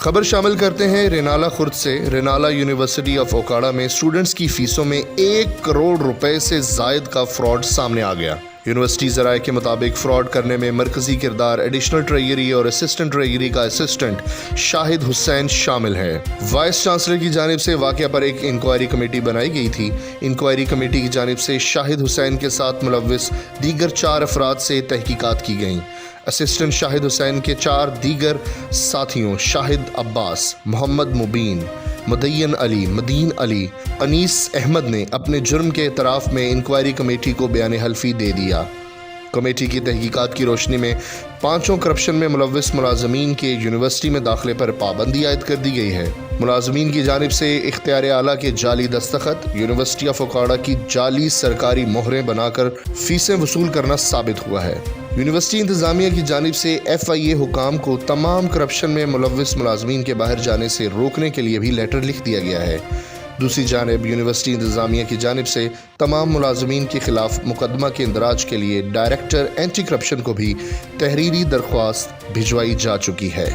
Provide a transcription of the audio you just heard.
खबर शामिल करते हैं रेनाला खुर्द से। रेनाला यूनिवर्सिटी ऑफ ओकाड़ा में स्टूडेंट्स की फीसों में 1 करोड़ रुपए से जायद का फ्रॉड सामने आ गया। यूनिवर्सिटी ज़राए के मुताबिक फ्रॉड करने में मरकजी किरदार एडिशनल ट्रेजरी और असिस्टेंट ट्रेजरी का असिस्टेंट शाहिद हुसैन शामिल है। वाइस चांसलर की जानिब से वाक़या पर एक इंक्वायरी कमेटी बनाई गई थी। इंक्वायरी कमेटी की जानिब से शाहिद हुसैन के साथ मुलव्विस दीगर 4 अफराद से तहकीकात की गईं। असिस्टेंट शाहिद हुसैन के 4 दीगर साथियों शाहिद अब्बास, मोहम्मद मुबीन, मुदय्यन अली, मदीन अली, अनीस अहमद ने अपने जुर्म के एतराफ़ में इंक्वायरी कमेटी को बयान हल्फी दे दिया। कमेटी की तहकीकात की रोशनी में 5 करप्शन में मुलव्विस मुलाजमीन के यूनिवर्सिटी में दाखिले पर पाबंदी आयद कर दी गई है। मुलाजमीन की जानिब से इख्तियार आला के जाली दस्तखत, यूनिवर्सिटी ऑफ ओकाड़ा की जाली सरकारी मोहरें बनाकर फीसें वसूल करना साबित हुआ है। यूनिवर्सिटी इंतज़ामिया की जानिब से FIA हुकाम को तमाम करप्शन में मुलव्विस मुलाजमीन के बाहर जाने से रोकने के लिए भी लेटर लिख दिया गया है। दूसरी जानिब यूनिवर्सिटी इंतज़ामिया की जानिब से तमाम मुलाजमीन के खिलाफ मुकदमा के इंदराज के लिए डायरेक्टर एंटी करप्शन को भी तहरीरी दरख्वास्त भिजवाई जा चुकी है।